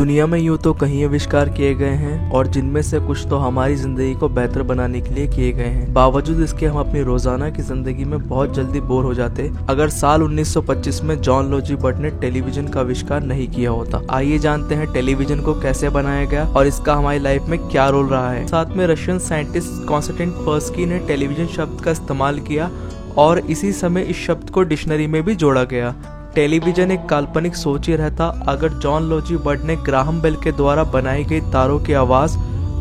दुनिया में यूँ तो कई आविष्कार किए गए हैं और जिनमें से कुछ तो हमारी जिंदगी को बेहतर बनाने के लिए किए गए हैं। बावजूद इसके हम अपनी रोजाना की जिंदगी में बहुत जल्दी बोर हो जाते अगर साल 1925 में जॉन लोजी बर्ट ने टेलीविजन का आविष्कार नहीं किया होता। आइए जानते हैं टेलीविजन को कैसे बनाया गया और इसका हमारी लाइफ में क्या रोल रहा है। साथ में रशियन साइंटिस्ट कॉन्स्टेंटिन पर्स्की ने टेलीविजन शब्द का इस्तेमाल किया और इसी समय इस शब्द को डिक्शनरी में भी जोड़ा गया। टेलीविजन एक काल्पनिक सोच ही रहता अगर जॉन लोजी बर्ट ने ग्राहम बेल के द्वारा बनाई गई तारों की आवाज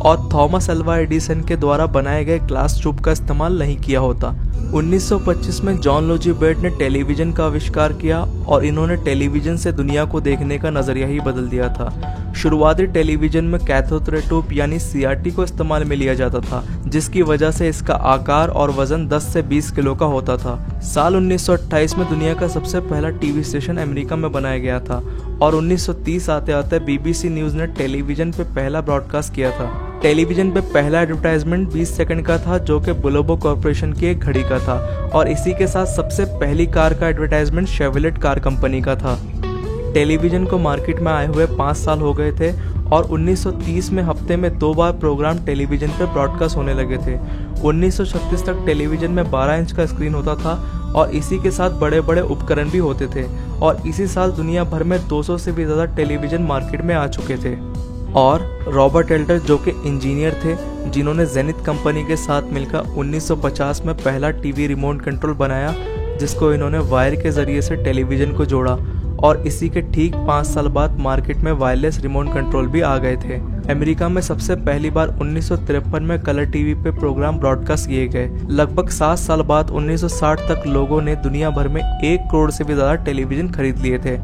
और थॉमस अल्वा एडिसन के द्वारा बनाए गए ग्लास ट्यूब का इस्तेमाल नहीं किया होता। 1925 में जॉन लोजी बर्ट ने टेलीविजन का आविष्कार किया और इन्होंने टेलीविजन से दुनिया को देखने का नजरिया ही बदल दिया था। शुरुआती टेलीविजन में कैथोड रे ट्यूब यानी CRT को इस्तेमाल में लिया जाता था, जिसकी वजह से इसका आकार और वजन 10 से 20 किलो का होता था। साल 1928 में दुनिया का सबसे पहला टीवी स्टेशन अमेरिका में बनाया गया था और 1930 आते आते BBC न्यूज ने टेलीविजन पे पहला ब्रॉडकास्ट किया था। टेलीविजन पे पहला एडवर्टाइजमेंट 20 सेकंड का था जो कि बुलोबो कॉर्पोरेशन की एक घड़ी का था और इसी के साथ सबसे पहली कार का एडवर्टाइजमेंट शेवलेट कार कंपनी का था। टेलीविजन को मार्केट में आए हुए 5 साल हो गए थे और 1930 में हफ्ते में 2 बार प्रोग्राम टेलीविजन पर ब्रॉडकास्ट होने लगे थे। 1936 तक टेलीविजन में 12 इंच का स्क्रीन होता था और इसी के साथ बड़े बड़े उपकरण भी होते थे और इसी साल दुनिया भर में 200 से भी ज़्यादा टेलीविजन मार्केट में आ चुके थे। और रॉबर्ट एल्डर जो कि इंजीनियर थे जिन्होंने जेनिथ कंपनी के साथ मिलकर 1950 में पहला टीवी रिमोट कंट्रोल बनाया, जिसको इन्होंने वायर के जरिए से टेलीविजन को जोड़ा और इसी के ठीक 5 साल बाद मार्केट में वायरलेस रिमोट कंट्रोल भी आ गए थे। अमेरिका में सबसे पहली बार 1953 में कलर टीवी पे प्रोग्राम ब्रॉडकास्ट किए गए। लगभग 7 साल बाद 1960 तक लोगों ने दुनिया भर में 1 करोड़ से भी ज्यादा टेलीविजन खरीद लिए थे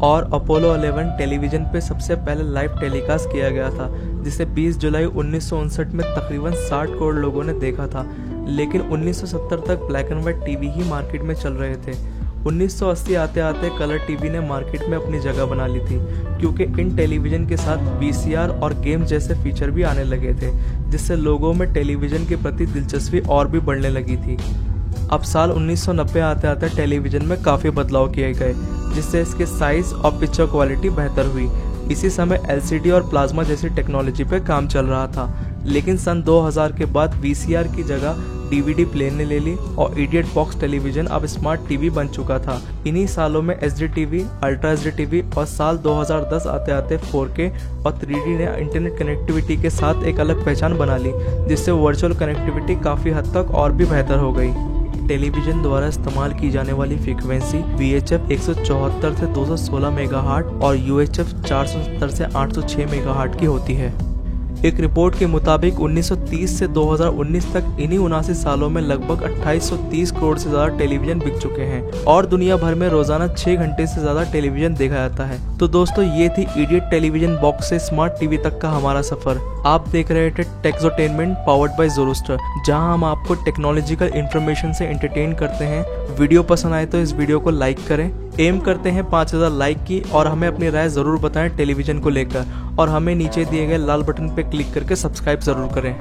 और अपोलो 11 टेलीविजन पे सबसे पहले लाइव टेलीकास्ट किया गया था, जिसे 20 जुलाई 1959 में तकरीबन 60 करोड़ लोगों ने देखा था। लेकिन 1970 तक black and white TV he market में चल रहे थे। 1980 आते आते कलर टीवी ने मार्केट में अपनी जगह बना ली थी, क्योंकि इन टेलीविजन के साथ VCR और गेम जैसे फीचर भी आने लगे थे, जिससे लोगों में टेलीविजन के प्रति दिलचस्पी और भी बढ़ने लगी थी। अब साल 1990 आते आते टेलीविजन में काफ़ी बदलाव किए गए, जिससे इसके साइज और पिक्चर क्वालिटी बेहतर हुई। इसी समय LCD और प्लाज्मा जैसी टेक्नोलॉजी पे काम चल रहा था, लेकिन सन 2000 के बाद VCR की जगह DVD प्लेयर ने ले ली और इडियट बॉक्स टेलीविजन अब स्मार्ट टीवी बन चुका था। इन्हीं सालों में HD TV, ultra HD TV और साल 2010 आते आते 4K और 3D ने इंटरनेट कनेक्टिविटी के साथ एक अलग पहचान बना ली, जिससे वर्चुअल कनेक्टिविटी काफ़ी हद तक और भी बेहतर हो गई। टेलीविजन द्वारा इस्तेमाल की जाने वाली फ्रीक्वेंसी VHF 174 से 216 मेगाहर्ट्ज और UHF 470 से 806 मेगाहर्ट्ज की होती है। एक रिपोर्ट के मुताबिक 1930 से 2019 तक इन्हीं 79 सालों में लगभग 2830 करोड़ से ज्यादा टेलीविजन बिक चुके हैं और दुनिया भर में रोजाना 6 घंटे से ज्यादा टेलीविजन देखा जाता है। तो दोस्तों, ये थी इडियट टेलीविजन बॉक्स से स्मार्ट टीवी तक का हमारा सफर। आप देख रहे थे टेक्सोटेनमेंट पावर्ड बाय ज़ोरोस्टर, जहां हम आपको टेक्नोलॉजिकल इंफॉर्मेशन से एंटरटेन करते हैं। वीडियो पसंद आए तो इस वीडियो को लाइक करें। एम करते हैं 5000 लाइक की और हमें अपनी राय जरूर बताएं टेलीविजन को लेकर और हमें नीचे दिए गए लाल बटन पे क्लिक करके सब्सक्राइब जरूर करें।